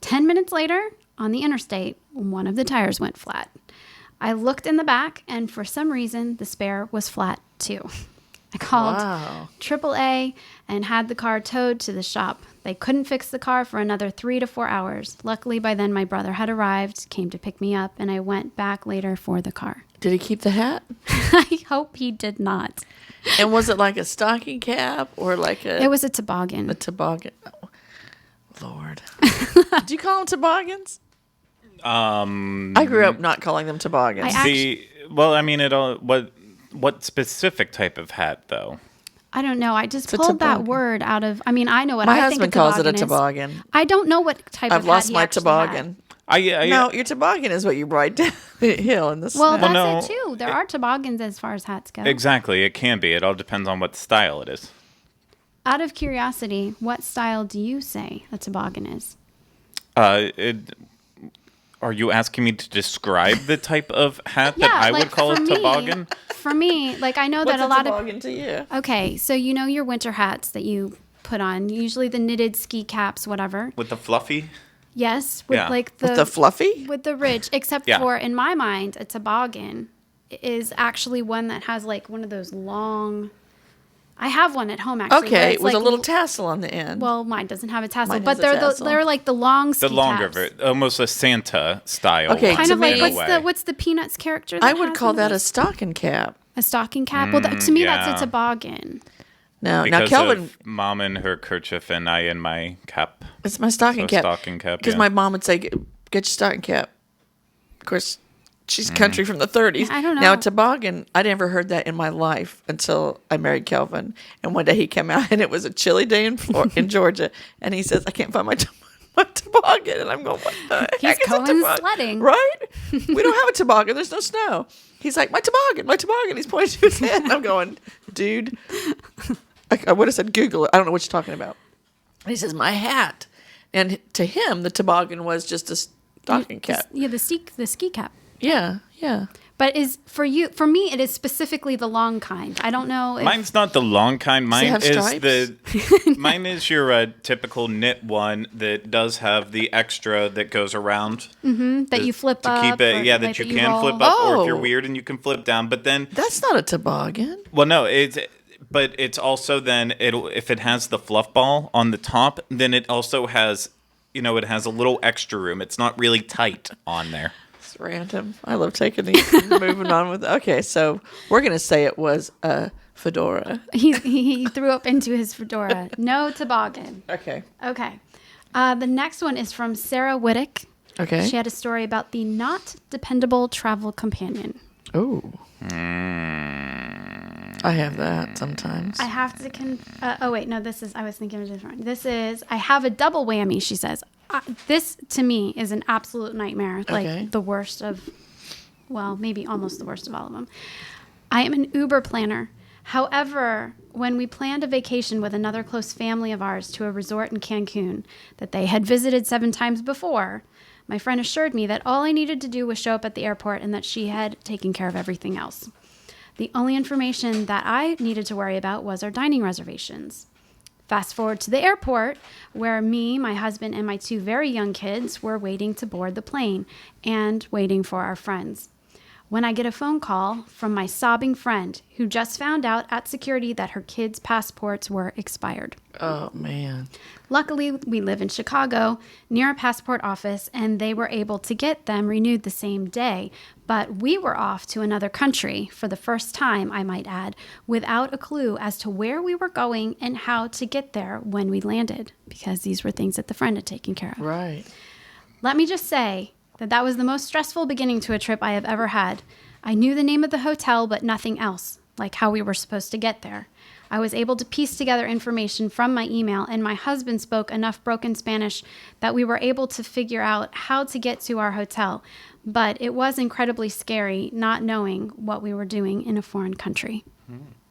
10 minutes later, on the interstate, one of the tires went flat. I looked in the back, and for some reason, the spare was flat too. I called Wow. AAA and had the car towed to the shop. They couldn't fix the car for another 3 to 4 hours. Luckily, by then, my brother had arrived, came to pick me up, and I went back later for the car. Did he keep the hat? I hope he did not. And was it like a stocking cap or like It was a toboggan. a toboggan? Oh, Lord. Did you call them toboggans? I grew up not calling them toboggans. Well, I mean, what specific type of hat, though? I don't know. I just a pulled that toboggan. word out of. I mean, I know what My I think husband a calls it a is. toboggan. I don't know what type I've of lost hat he my actually toboggan. had. No, your toboggan is what you ride down the hill in the snow. Well, that's no, it too. There are toboggans as far as hats go. Exactly, it can be. It all depends on what style it is. Out of curiosity, what style do you say a toboggan is? Are you asking me to describe the type of hat Yeah, that I like, would call a for me- toboggan? For me, like I know What's that a lot of toboggan to you? okay, so you know your winter hats that you put on, usually the knitted ski caps, whatever. With the fluffy? Yes, with Yeah. like With the fluffy? with the ridge, except Yeah. for in my mind, a toboggan is actually one that has like one of those long. I have one at home actually. where Okay, it's with a like little tassel on the end. Well, mine doesn't have a tassel, Mine but has a tassel. they're like the long ski The longer caps. version, almost a Santa style Okay, one. Kind of To like me- what's the Peanuts character? I that would has call one of that a those? stocking cap. A stocking cap. Well, to me, that's yeah. a toboggan. Now Because Kelvin, of Mom in her kerchief and I in my cap. it's my stocking So cap. stocking cap, Because yeah. my mom would say, "Get your stocking cap." Of course, she's country from the 30s. I don't Now, know. toboggan, I never heard that in my life until I married Kelvin. And one day he came out, and it was a chilly day in in Georgia, and he says, "I can't find my toboggan," and I'm going, "What the heck He's is a going toboggan?" sledding. Right? We don't have a toboggan. There's no snow. He's like, my toboggan. He's pointing to his head. And I'm going, dude. I would have said Google it. I don't know what you're talking about. And he says, my hat. And to him, the toboggan was just a stocking cap. Yeah, the ski cap. Yeah, yeah. But for me, it is specifically the long kind. I don't know. If, Mine's not the long kind. Mine have is stripes? mine is your typical knit one that does have the extra that goes around that you flip to up. keep it. or, Yeah, like, that you can roll. flip up, or if you're Oh. weird and you can flip down. But then, That's not a toboggan. well, no, but it's also then if it has the fluff ball on the top, then it also has, it has a little extra room. It's not really tight on there. It's random. I love taking these and moving on with. Okay, so we're going to say it was a fedora. He threw up into his fedora. No toboggan. Okay. Okay. The next one is from Sarah Whittick. Okay. She had a story about the not dependable travel companion. Oh. I have that sometimes. I have to oh wait, no, I was thinking of a different one. I have a double whammy, she says. This to me is an absolute nightmare. Like the worst of, well, maybe almost the worst of all of them. I am an Uber planner. However, when we planned a vacation with another close family of ours to a resort in Cancun that they had visited 7 times before, my friend assured me that all I needed to do was show up at the airport and that she had taken care of everything else. The only information that I needed to worry about was our dining reservations. Fast forward to the airport, where me, my husband, and my 2 very young kids were waiting to board the plane and waiting for our friends. When I get a phone call from my sobbing friend who just found out at security that her kids' passports were expired. Oh, man. Luckily, we live in Chicago near a passport office, and they were able to get them renewed the same day. But we were off to another country for the first time, I might add, without a clue as to where we were going and how to get there when we landed, because these were things that the friend had taken care of. Right. Let me just say that was the most stressful beginning to a trip I have ever had. I knew the name of the hotel, but nothing else, like how we were supposed to get there. I was able to piece together information from my email, and my husband spoke enough broken Spanish that we were able to figure out how to get to our hotel. But it was incredibly scary not knowing what we were doing in a foreign country.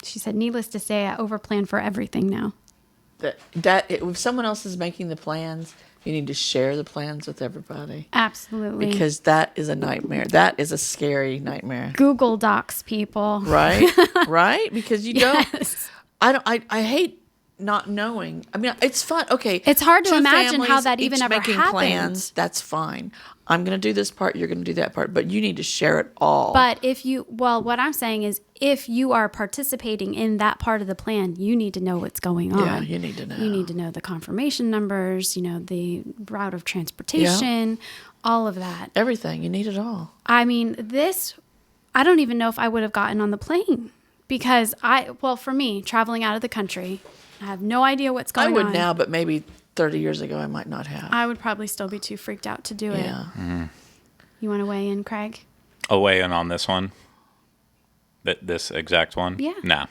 She said, needless to say, I overplan for everything now. If someone else is making the plans, you need to share the plans with everybody. Absolutely. Because that is a nightmare. That is a scary nightmare. Google Docs, people. Right? Right? Because you don't. Yes. I hate not knowing. I mean, it's fun. Okay. It's hard to 2 imagine how families, that even each ever making happened. plans, that's fine. I'm going to do this part, you're going to do that part, but you need to share it all. But what I'm saying is, if you are participating in that part of the plan, you need to know what's going on. Yeah, you need to know. You need to know the confirmation numbers, the route of transportation, all of that. Everything. You need it all. I mean, I don't even know if I would have gotten on the plane because for me, traveling out of the country, I have no idea what's going on. I would now, but maybe 30 years ago I might not have. I would probably still be too freaked out to do it. Yeah. Mm-hmm. You want to weigh in, Craig? I'll weigh in on this one. This exact one? Yeah. Nah.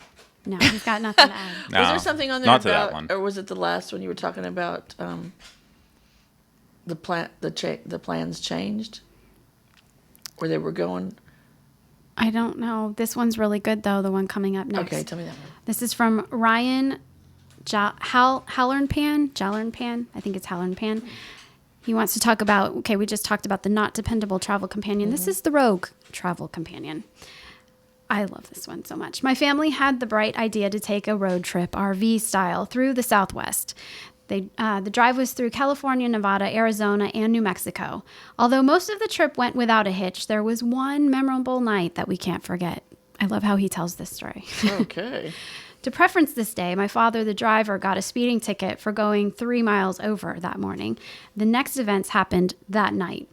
No, he's got nothing to add. No, Was there something on there not about, to that one. or was it the last one you were talking about? The plans changed, where they were going. I don't know. This one's really good though. The one coming up next. Okay, tell me that one. This is from Ryan Halloranpan. I think it's Halloranpan. He wants to talk about. Okay, we just talked about the not dependable travel companion. This is the rogue travel companion. I love this one so much. My family had the bright idea to take a road trip, RV style, through the Southwest. The drive was through California, Nevada, Arizona, and New Mexico. Although most of the trip went without a hitch, there was one memorable night that we can't forget. I love how he tells this story. Okay. To preference this day, my father, the driver, got a speeding ticket for going 3 miles over that morning. The next events happened that night.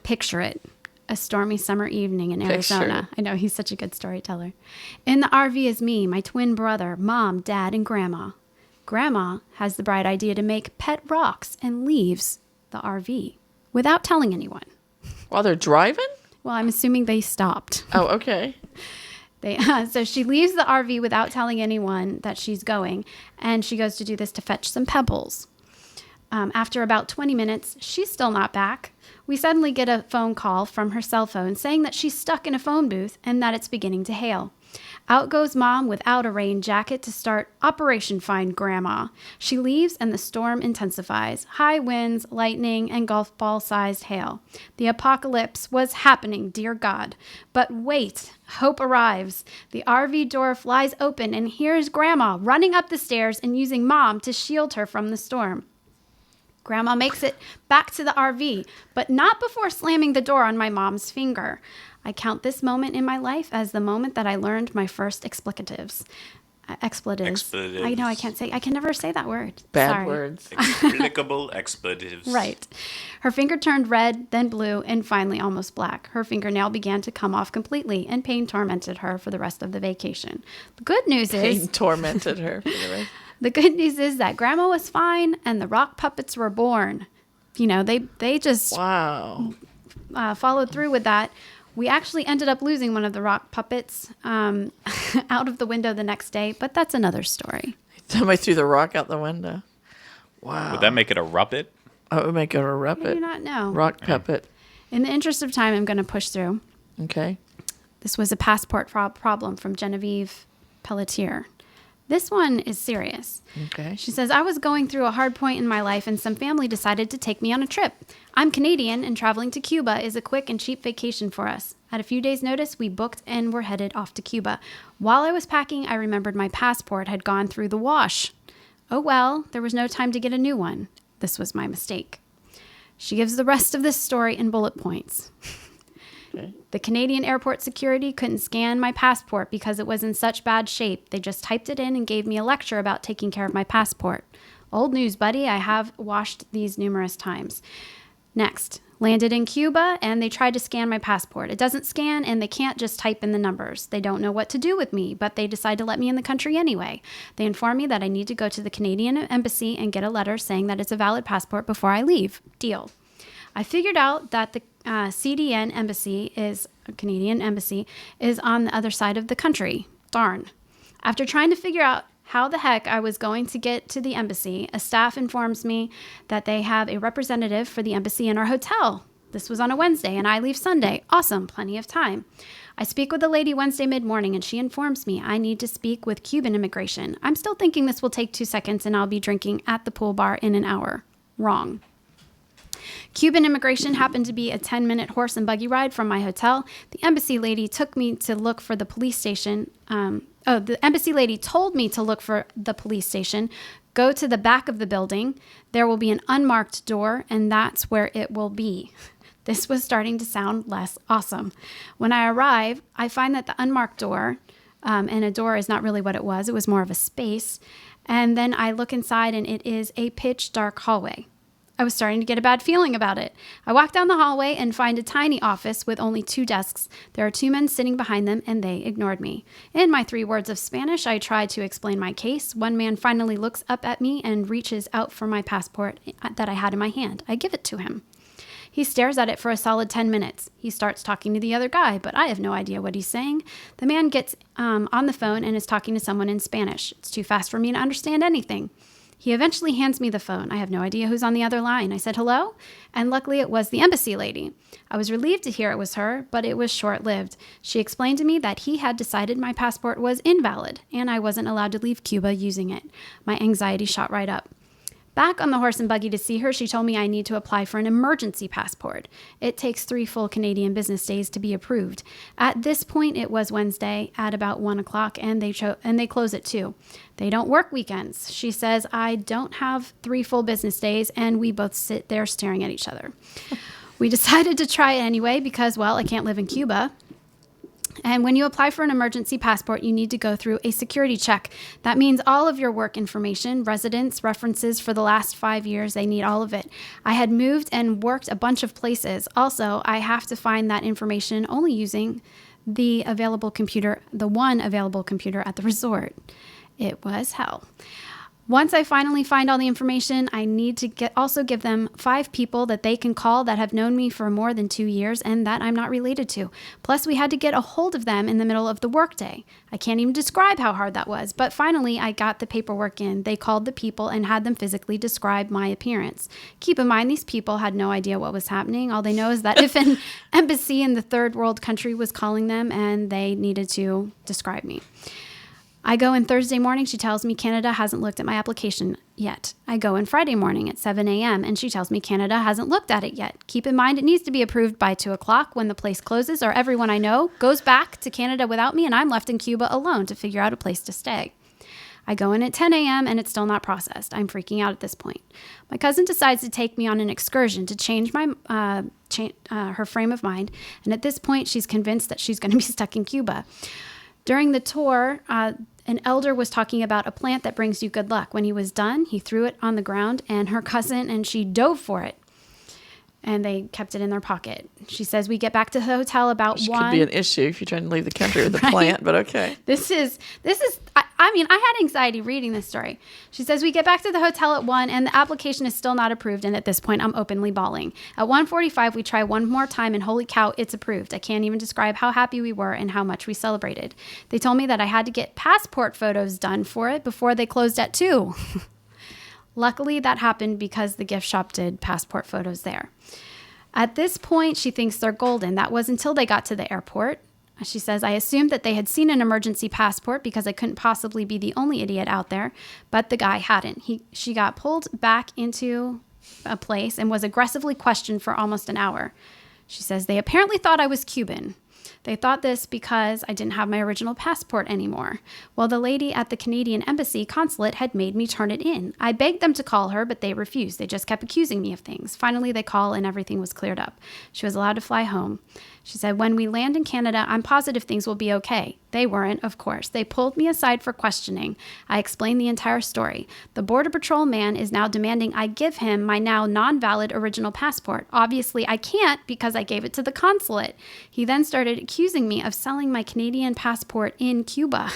Picture it. A stormy summer evening in Arizona. I know, he's such a good storyteller. In the RV is me, my twin brother, mom, dad, and grandma. Grandma has the bright idea to make pet rocks and leaves the RV without telling anyone. While they're driving? Well, I'm assuming they stopped. Oh, okay. So she leaves the RV without telling anyone that she's going, and she goes to do this to fetch some pebbles. After about 20 minutes, she's still not back. We suddenly get a phone call from her cell phone saying that she's stuck in a phone booth and that it's beginning to hail. Out goes Mom without a rain jacket to start Operation Find Grandma. She leaves and the storm intensifies. High winds, lightning, and golf ball-sized hail. The apocalypse was happening, dear God. But wait, hope arrives. The RV door flies open and here's Grandma running up the stairs and using Mom to shield her from the storm. Grandma makes it back to the RV, but not before slamming the door on my mom's finger. I count this moment in my life as the moment that I learned my first expletives. Expletives. I know, I can never say that word. Bad Sorry. words. Explicable expletives. Right. Her finger turned red, then blue, and finally almost black. Her fingernail began to come off completely, and pain tormented her for the rest of the vacation. The good news is... Pain tormented her for the rest. The good news is that Grandma was fine and the rock puppets were born. they just Wow. followed through with that. We actually ended up losing one of the rock puppets out of the window the next day, but that's another story. Somebody threw the rock out the window. Wow. Would that make it a ruppet? Oh, it would make it a I ruppet. do not know. Rock puppet. In the interest of time, I'm going to push through. Okay. This was a passport problem from Genevieve Pelletier. This one is serious. Okay. She says, I was going through a hard point in my life and some family decided to take me on a trip. I'm Canadian and traveling to Cuba is a quick and cheap vacation for us. At a few days' notice, we booked and were headed off to Cuba. While I was packing, I remembered my passport had gone through the wash. Oh well, there was no time to get a new one. This was my mistake. She gives the rest of this story in bullet points. Okay. The Canadian airport security couldn't scan my passport because it was in such bad shape. They just typed it in and gave me a lecture about taking care of my passport. Old news, buddy. I have washed these numerous times. Next, landed in Cuba and they tried to scan my passport. It doesn't scan and they can't just type in the numbers. They don't know what to do with me, but they decide to let me in the country anyway. They inform me that I need to go to the Canadian embassy and get a letter saying that it's a valid passport before I leave. Deal. I figured out that the CDN embassy Canadian embassy is on the other side of the country. Darn. After trying to figure out how the heck I was going to get to the embassy, a staff informs me that they have a representative for the embassy in our hotel. This was on a Wednesday and I leave Sunday. Awesome, plenty of time. I speak with the lady Wednesday mid-morning and she informs me I need to speak with Cuban immigration. I'm still thinking this will take 2 seconds and I'll be drinking at the pool bar in an hour. Wrong. Cuban immigration happened to be a 10-minute horse and buggy ride from my hotel. The embassy lady took me to look for the police station. The embassy lady told me to look for the police station. Go to the back of the building. There will be an unmarked door, and that's where it will be. This was starting to sound less awesome. When I arrive, I find that the unmarked door, and a door is not really what it was more of a space. And then I look inside, and it is a pitch dark hallway. I was starting to get a bad feeling about it. I walk down the hallway and find a tiny office with only 2 desks. There are 2 men sitting behind them, and they ignored me. In my 3 words of Spanish, I try to explain my case. One man finally looks up at me and reaches out for my passport that I had in my hand. I give it to him. He stares at it for a solid 10 minutes. He starts talking to the other guy, but I have no idea what he's saying. The man gets on the phone and is talking to someone in Spanish. It's too fast for me to understand anything. He eventually hands me the phone. I have no idea who's on the other line. I said, hello? And luckily it was the embassy lady. I was relieved to hear it was her, but it was short-lived. She explained to me that he had decided my passport was invalid and I wasn't allowed to leave Cuba using it. My anxiety shot right up. Back on the horse and buggy to see her, she told me I need to apply for an emergency passport. It takes 3 full Canadian business days to be approved. At this point, it was Wednesday at about 1 o'clock, and they close at 2. They don't work weekends. She says I don't have 3 full business days, and we both sit there staring at each other. We decided to try it anyway because, well, I can't live in Cuba. And when you apply for an emergency passport, you need to go through a security check. That means all of your work information, residence, references for the last 5 years, they need all of it. I had moved and worked a bunch of places. Also, I have to find that information only using the one available computer at the resort. It was hell. Once I finally find all the information, I need to also give them 5 people that they can call that have known me for more than 2 years and that I'm not related to. Plus, we had to get a hold of them in the middle of the workday. I can't even describe how hard that was, but finally I got the paperwork in. They called the people and had them physically describe my appearance. Keep in mind, these people had no idea what was happening. All they know is that if an embassy in the third world country was calling them and they needed to describe me. I go in Thursday morning. She tells me Canada hasn't looked at my application yet. I go in Friday morning at 7 a.m. and she tells me Canada hasn't looked at it yet. Keep in mind, it needs to be approved by 2 o'clock when the place closes or everyone I know goes back to Canada without me and I'm left in Cuba alone to figure out a place to stay. I go in at 10 a.m. and it's still not processed. I'm freaking out at this point. My cousin decides to take me on an excursion to change my her frame of mind. And at this point, she's convinced that she's going to be stuck in Cuba. During the tour, an elder was talking about a plant that brings you good luck. When he was done, he threw it on the ground and her cousin and she dove for it. and they kept it in their pocket. She says we get back to the hotel about Which 1. could be an issue if you're trying to leave the country with a Right? plant, but okay. This is I mean, I had anxiety reading this story. She says we get back to the hotel at 1 and the application is still not approved, and at this point I'm openly bawling. At 1:45 we try one more time and holy cow, it's approved. I can't even describe how happy we were and how much we celebrated. They told me that I had to get passport photos done for it before they closed at 2. Luckily that happened because the gift shop did passport photos there. At this point, she thinks they're golden. That was until they got to the airport. She says, I assumed that they had seen an emergency passport because I couldn't possibly be the only idiot out there, but the guy hadn't. She got pulled back into a place and was aggressively questioned for almost an hour. She says, they apparently thought I was Cuban. They thought this because I didn't have my original passport anymore. Well, the lady at the Canadian Embassy consulate had made me turn it in. I begged them to call her, but they refused. They just kept accusing me of things. Finally, they call and everything was cleared up. She was allowed to fly home. She said, when we land in Canada, I'm positive things will be okay. They weren't, of course. They pulled me aside for questioning. I explained the entire story. The Border Patrol man is now demanding I give him my now non-valid original passport. Obviously, I can't because I gave it to the consulate. He then started accusing me of selling my Canadian passport in Cuba.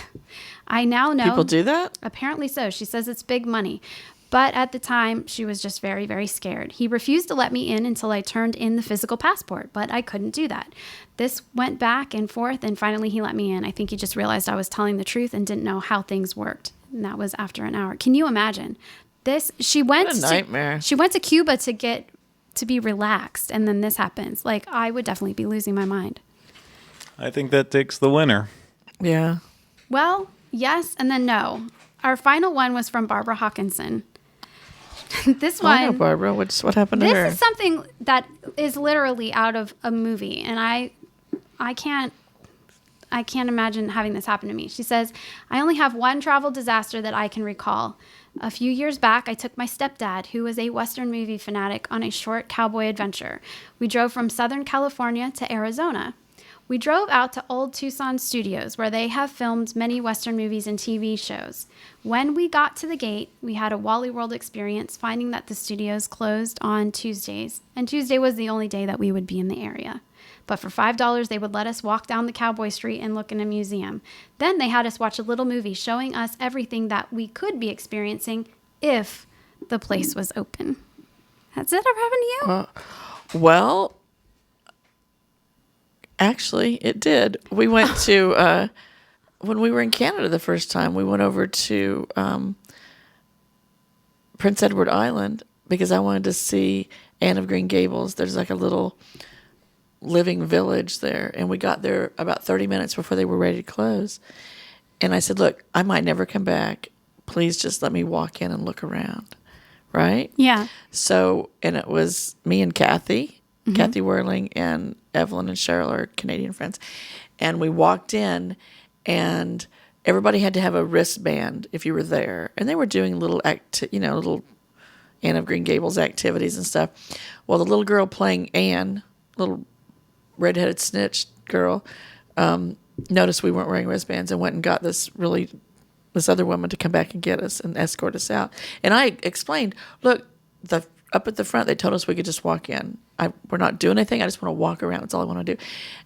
I now know. People do that? Apparently so. She says it's big money. But at the time, she was just very, very scared. He refused to let me in until I turned in the physical passport, but I couldn't do that. This went back and forth, and finally he let me in. I think he just realized I was telling the truth and didn't know how things worked. And that was after an hour. Can you imagine? She went What a nightmare. She went to Cuba to be relaxed, and then this happens. Like, I would definitely be losing my mind. I think that takes the winner. Yeah. Well, yes, and then no. Our final one was from Barbara Hawkinson. This one. I know, Barbara. What happened to her? This is something that is literally out of a movie, and I can't imagine having this happen to me. She says, I only have one travel disaster that I can recall. A few years back, I took my stepdad, who was a Western movie fanatic, on a short cowboy adventure. We drove from Southern California to Arizona. We drove out to Old Tucson Studios, where they have filmed many Western movies and TV shows. When we got to the gate, we had a Wally World experience, finding that the studios closed on Tuesdays, and Tuesday was the only day that we would be in the area. But for $5, they would let us walk down the Cowboy Street and look in a museum. Then they had us watch a little movie showing us everything that we could be experiencing if the place was open. Has that ever happened to you? Well, actually, it did. We went to, when we were in Canada the first time, we went over to Prince Edward Island because I wanted to see Anne of Green Gables. There's like a little living village there. And we got there about 30 minutes before they were ready to close. And I said, look, I might never come back. Please just let me walk in and look around. Right? Yeah. So, and it was me and Kathy Whirling, and Evelyn and Cheryl are Canadian friends. And we walked in, and everybody had to have a wristband if you were there. And they were doing little little Anne of Green Gables activities and stuff. Well, the little girl playing Anne, little redheaded snitch girl, noticed we weren't wearing wristbands and went and got this other woman to come back and get us and escort us out. And I explained, look, up at the front, they told us we could just walk in. We're not doing anything. I just want to walk around. That's all I want to do.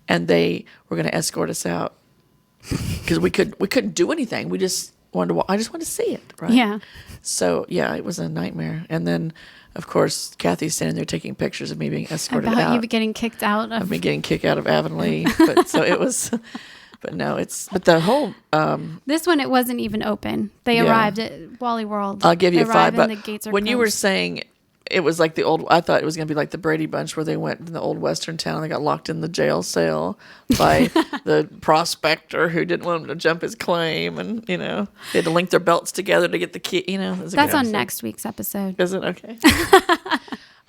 And they were going to escort us out because we couldn't do anything. We just wanted to walk. I just wanted to see it. Right. Yeah. So yeah, it was a nightmare. And then, of course, Kathy's standing there taking pictures of me being escorted About out. you getting kicked out of me getting kicked out of Avonlea. But so it was. But no, but the whole. This one, it wasn't even open. They arrived at Wally World. I'll give you $5. And the gates are when closed. you were saying it was like I thought it was going to be like the Brady Bunch where they went in the old Western town and they got locked in the jail cell by the prospector who didn't want them to jump his claim, and they had to link their belts together to get the key. That's on next week's episode. Is it? Okay.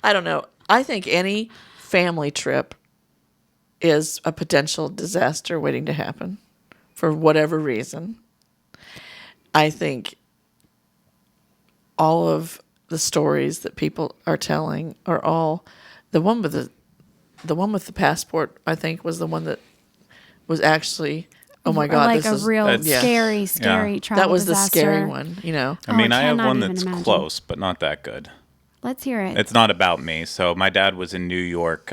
I don't know. I think any family trip is a potential disaster waiting to happen for whatever reason. I think all of the stories that people are telling are all the one with the passport, I think, was the one that was actually, oh my God, like this is real scary travel that was disaster. the scary one, I mean, I have cannot one even that's imagine. close, but not that good. Let's hear it. It's not about me. So my dad was in New York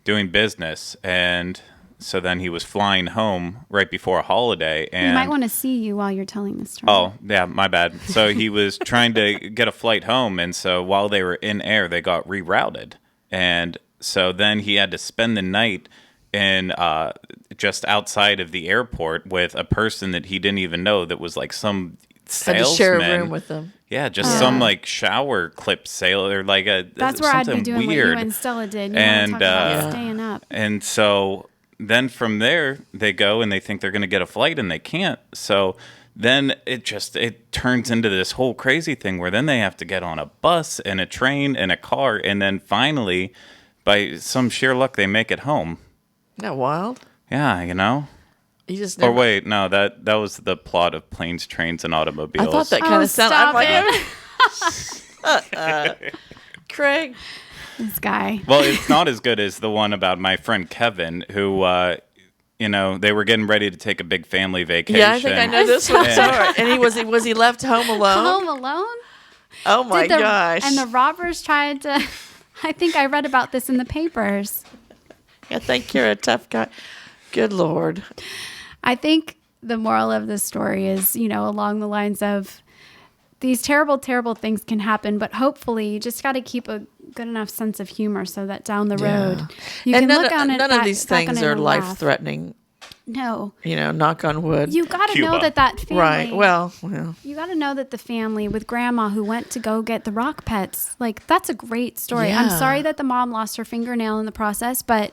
doing business, and so then he was flying home right before a holiday. And You might want to see you while you're telling this story. oh, yeah, my bad. So he was trying to get a flight home, and so while they were in air, they got rerouted. And so then he had to spend the night in just outside of the airport with a person that he didn't even know that was like some Had to salesman. share a room with them. Yeah, just some like shower clip sale or like a That's where I'd be something doing weird. what you and Stella did. You And, want to talk about Yeah. staying up. And so then from there they go and they think they're going to get a flight and they can't. So then it turns into this whole crazy thing where then they have to get on a bus and a train and a car, and then finally by some sheer luck they make it home. Isn't that wild? Yeah, you know. You just Or never, wait, no, that was the plot of Planes, Trains, and Automobiles. I thought that kind Oh, of sounded. I'm stop like, it. Craig. This guy. Well, it's not as good as the one about my friend Kevin, who, they were getting ready to take a big family vacation. Yeah, I think I know this one. Sorry. And was he left home alone? Home Alone? Oh my gosh! And the robbers tried to. I think I read about this in the papers. I think you're a tough guy. Good Lord. I think the moral of the story is, along the lines of these terrible, terrible things can happen, but hopefully you just got to keep a good enough sense of humor so that down the road you And can look on it. none of these back on things it are and laugh. life-threatening. No. Knock on wood. You got to know Cuba. that family. Right. Well. You got to know that the family with grandma who went to go get the rock pets, like, that's a great story. I'm Yeah. sorry that the mom lost her fingernail in the process, but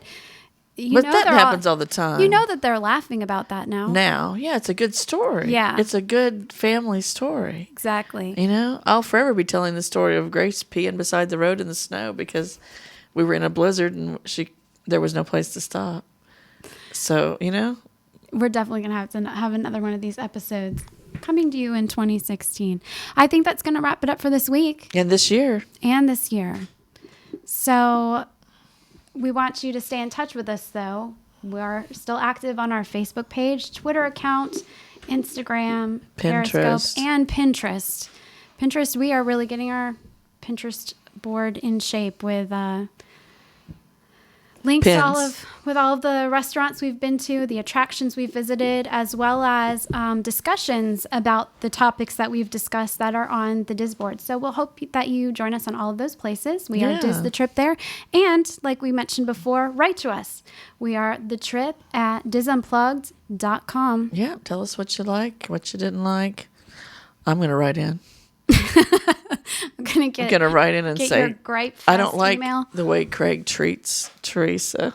But that happens all the time. You know that they're laughing about that now. Now, yeah, it's a good story. Yeah. It's a good family story. Exactly. I'll forever be telling the story of Grace peeing beside the road in the snow because we were in a blizzard and there was no place to stop. So, We're definitely going to have another one of these episodes coming to you in 2016. I think that's going to wrap it up for this week and this year. and this year. So we want you to stay in touch with us, though. We're still active on our Facebook page, Twitter account, Instagram, Periscope, Pinterest. and Pinterest. Pinterest, we are really getting our Pinterest board in shape with links to all of the restaurants we've been to, the attractions we've visited, as well as discussions about the topics that we've discussed that are on the Diz board. So we'll hope that you join us on all of those places. We are Diz the Trip there. And like we mentioned before, write to us. We are the Trip at dizunplugged.com. Yeah, tell us what you like, what you didn't like. I'm going to write in. I'm going to write in and get say, your gripe I don't fest like email. the way Craig treats Teresa.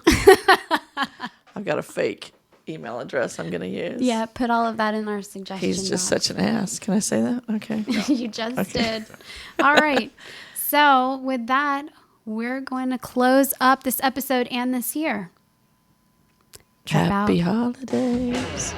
I've got a fake email address I'm going to use. Yeah, put all of that in our suggestion He's just box. such an ass. Can I say that? Okay. You just did. All right. So with that, we're going to close up this episode and this year. Trip out. Happy holidays.